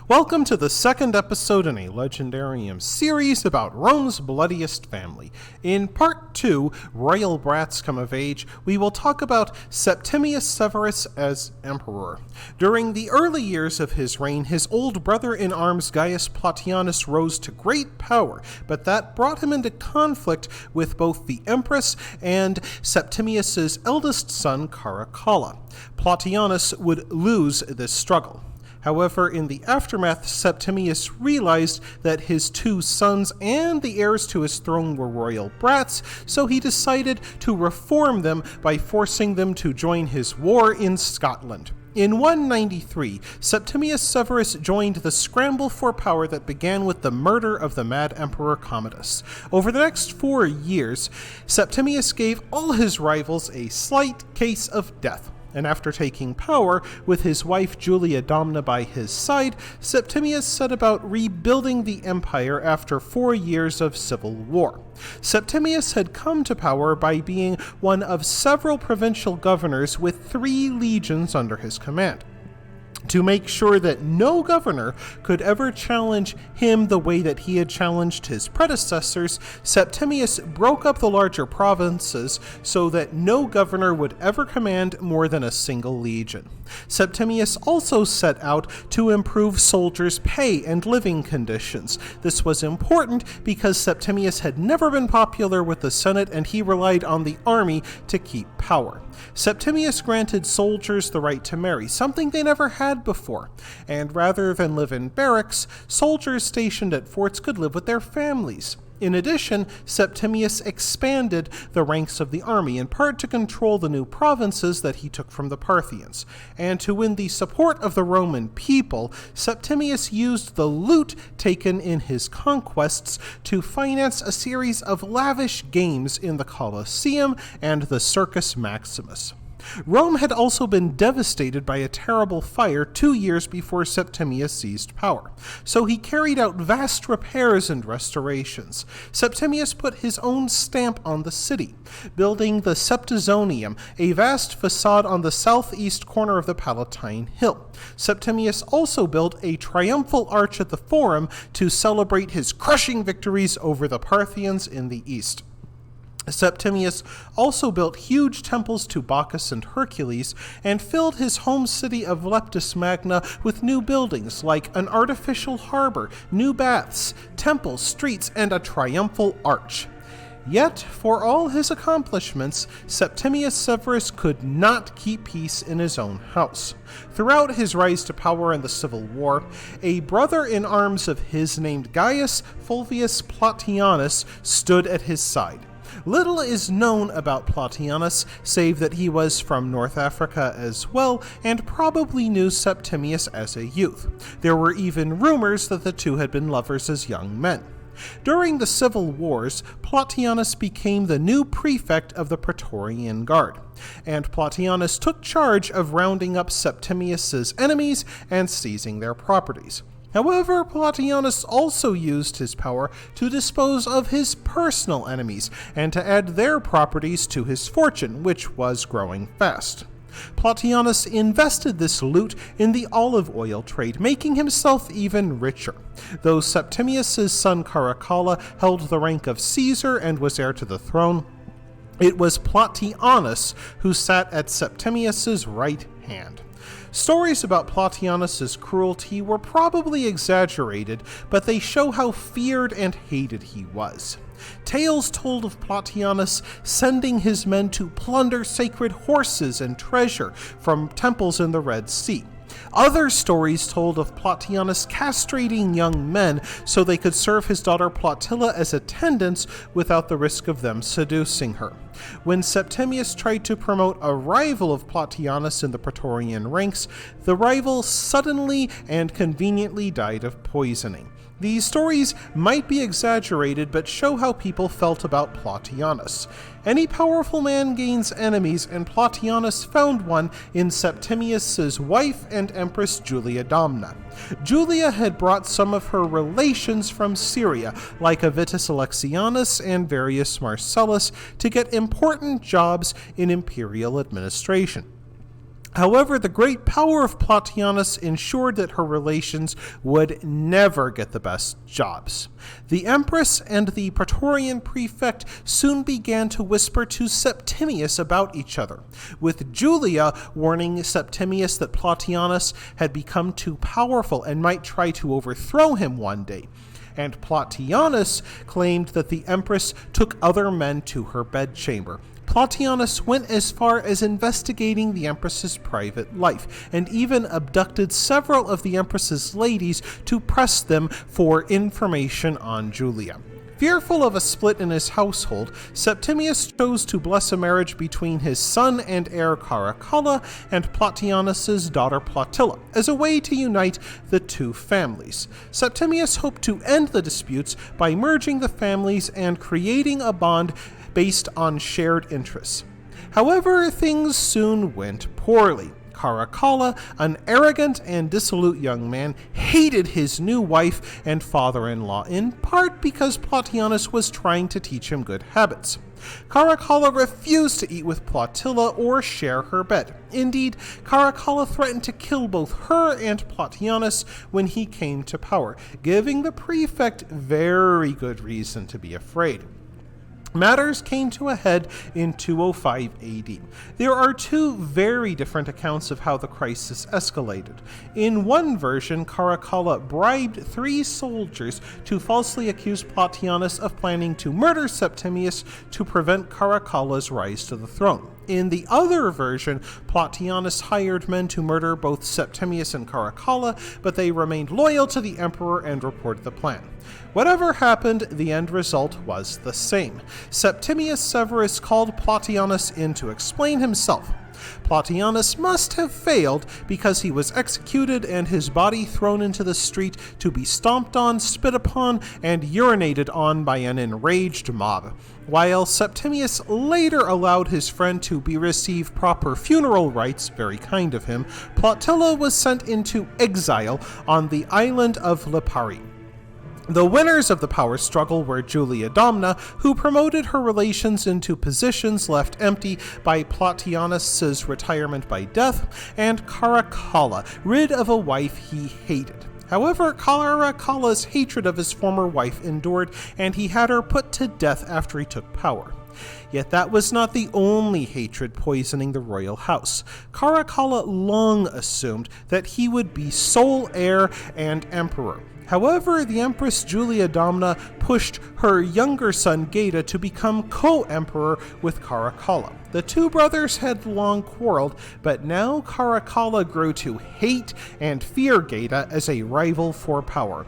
Welcome to the second episode in a Legendarium series about Rome's Bloodiest family. In Part 2, Royal Brats Come of Age, we will talk about Septimius Severus as emperor. During the early years of his reign, his old brother-in-arms Gaius Plautianus rose to great power, but that brought him into conflict with both the empress and Septimius's eldest son Caracalla. Plautianus would lose this struggle. However, in the aftermath, Septimius realized that his two sons and the heirs to his throne were royal brats, so he decided to reform them by forcing them to join his war in Scotland. In 193, Septimius Severus joined the scramble for power that began with the murder of the mad emperor Commodus. Over the next 4 years, Septimius gave all his rivals a slight case of death. And after taking power, with his wife Julia Domna by his side, Septimius set about rebuilding the empire after 4 years of civil war. Septimius had come to power by being one of several provincial governors with 3 legions under his command. To make sure that no governor could ever challenge him the way that he had challenged his predecessors, Septimius broke up the larger provinces so that no governor would ever command more than a single legion. Septimius also set out to improve soldiers' pay and living conditions. This was important because Septimius had never been popular with the Senate and he relied on the army to keep power. Septimius granted soldiers the right to marry, something they never had before, and rather than live in barracks, soldiers stationed at forts could live with their families. In addition, Septimius expanded the ranks of the army, in part to control the new provinces that he took from the Parthians. And to win the support of the Roman people, Septimius used the loot taken in his conquests to finance a series of lavish games in the Colosseum and the Circus Maximus. Rome had also been devastated by a terrible fire 2 years before Septimius seized power, so he carried out vast repairs and restorations. Septimius put his own stamp on the city, building the Septizonium, a vast facade on the southeast corner of the Palatine Hill. Septimius also built a triumphal arch at the Forum to celebrate his crushing victories over the Parthians in the east. Septimius also built huge temples to Bacchus and Hercules and filled his home city of Leptis Magna with new buildings like an artificial harbor, new baths, temples, streets, and a triumphal arch. Yet, for all his accomplishments, Septimius Severus could not keep peace in his own house. Throughout his rise to power in the Civil War, a brother-in-arms of his named Gaius Fulvius Plautianus stood at his side. Little is known about Plautianus, save that he was from North Africa as well, and probably knew Septimius as a youth. There were even rumors that the two had been lovers as young men. During the civil wars, Plautianus became the new prefect of the Praetorian Guard, and Plautianus took charge of rounding up Septimius's enemies and seizing their properties. However, Plautianus also used his power to dispose of his personal enemies and to add their properties to his fortune, which was growing fast. Plautianus invested this loot in the olive oil trade, making himself even richer. Though Septimius's son Caracalla held the rank of Caesar and was heir to the throne, it was Plautianus who sat at Septimius's right hand. Stories about Plautianus's cruelty were probably exaggerated, but they show how feared and hated he was. Tales told of Plautianus sending his men to plunder sacred horses and treasure from temples in the Red Sea. Other stories told of Plautianus castrating young men so they could serve his daughter Plautilla as attendants without the risk of them seducing her. When Septimius tried to promote a rival of Plautianus in the Praetorian ranks, the rival suddenly and conveniently died of poisoning. These stories might be exaggerated, but show how people felt about Plautianus. Any powerful man gains enemies, and Plautianus found one in Septimius's wife and empress Julia Domna. Julia had brought some of her relations from Syria, like Avitus Alexianus and Varius Marcellus, to get important jobs in imperial administration. However, the great power of Plautianus ensured that her relations would never get the best jobs. The empress and the praetorian prefect soon began to whisper to Septimius about each other, with Julia warning Septimius that Plautianus had become too powerful and might try to overthrow him one day. And Plautianus claimed that the empress took other men to her bedchamber. Plautianus went as far as investigating the empress's private life, and even abducted several of the empress's ladies to press them for information on Julia. Fearful of a split in his household, Septimius chose to bless a marriage between his son and heir Caracalla and Plautianus's daughter Plautilla, as a way to unite the two families. Septimius hoped to end the disputes by merging the families and creating a bond based on shared interests. However, things soon went poorly. Caracalla, an arrogant and dissolute young man, hated his new wife and father-in-law, in part because Plautianus was trying to teach him good habits. Caracalla refused to eat with Plautilla or share her bed. Indeed, Caracalla threatened to kill both her and Plautianus when he came to power, giving the prefect very good reason to be afraid. Matters came to a head in 205 AD. There are two very different accounts of how the crisis escalated. In one version, Caracalla bribed 3 soldiers to falsely accuse Plautianus of planning to murder Septimius to prevent Caracalla's rise to the throne. In the other version, Plautianus hired men to murder both Septimius and Caracalla, but they remained loyal to the emperor and reported the plan. Whatever happened, the end result was the same. Septimius Severus called Plautianus in to explain himself. Plautianus must have failed because he was executed and his body thrown into the street to be stomped on, spit upon, and urinated on by an enraged mob. While Septimius later allowed his friend to receive proper funeral rites, very kind of him, Plautilla was sent into exile on the island of Lipari. The winners of the power struggle were Julia Domna, who promoted her relations into positions left empty by Plautianus's retirement by death, and Caracalla, rid of a wife he hated. However, Caracalla's hatred of his former wife endured, and he had her put to death after he took power. Yet that was not the only hatred poisoning the royal house. Caracalla long assumed that he would be sole heir and emperor. However, the Empress Julia Domna pushed her younger son Gaeta to become co-emperor with Caracalla. The two brothers had long quarreled, but now Caracalla grew to hate and fear Gaeta as a rival for power.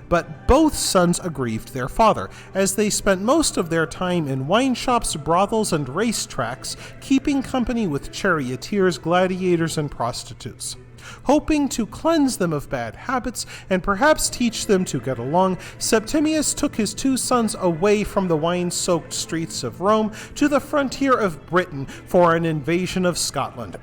But both sons aggrieved their father, as they spent most of their time in wine shops, brothels, and racetracks, keeping company with charioteers, gladiators, and prostitutes. Hoping to cleanse them of bad habits and perhaps teach them to get along, Septimius took his 2 sons away from the wine-soaked streets of Rome to the frontier of Britain for an invasion of Scotland.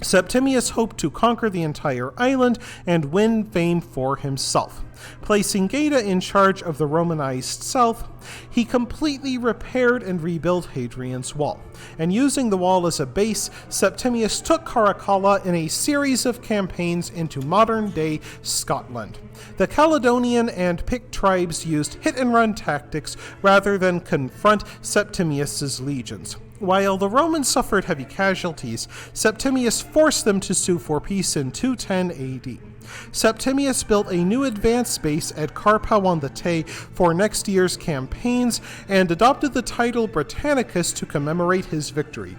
Septimius hoped to conquer the entire island and win fame for himself. Placing Gaeta in charge of the Romanized south, he completely repaired and rebuilt Hadrian's Wall. And using the wall as a base, Septimius took Caracalla in a series of campaigns into modern-day Scotland. The Caledonian and Pict tribes used hit-and-run tactics rather than confront Septimius's legions. While the Romans suffered heavy casualties, Septimius forced them to sue for peace in 210 AD. Septimius built a new advanced base at Carpau on the Tay for next year's campaigns and adopted the title Britannicus to commemorate his victory.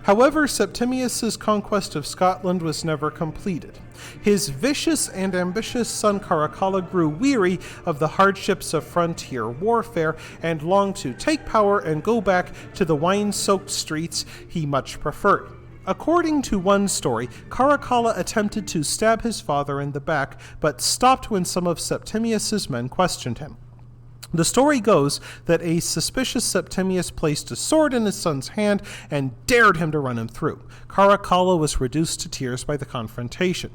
However, Septimius's conquest of Scotland was never completed. His vicious and ambitious son Caracalla grew weary of the hardships of frontier warfare and longed to take power and go back to the wine-soaked streets he much preferred. According to one story, Caracalla attempted to stab his father in the back, but stopped when some of Septimius's men questioned him. The story goes that a suspicious Septimius placed a sword in his son's hand and dared him to run him through. Caracalla was reduced to tears by the confrontation.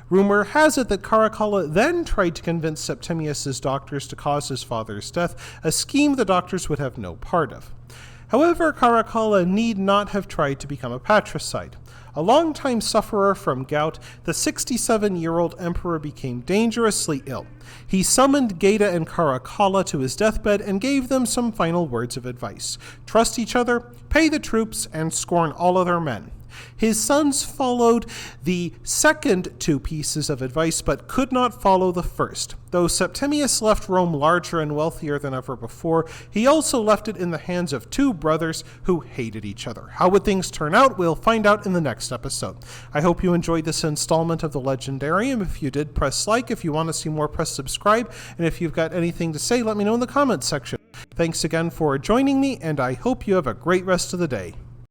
Rumor has it that Caracalla then tried to convince Septimius's doctors to cause his father's death, a scheme the doctors would have no part of. However, Caracalla need not have tried to become a patricide. A longtime sufferer from gout, the 67-year-old emperor became dangerously ill. He summoned Geta and Caracalla to his deathbed and gave them some final words of advice. Trust each other, pay the troops, and scorn all other men. His sons followed the second two pieces of advice, but could not follow the first. Though Septimius left Rome larger and wealthier than ever before, he also left it in the hands of two brothers who hated each other. How would things turn out? We'll find out in the next episode. I hope you enjoyed this installment of the Legendarium. If you did, press like. If you want to see more, press subscribe. And if you've got anything to say, let me know in the comments section. Thanks again for joining me, and I hope you have a great rest of the day.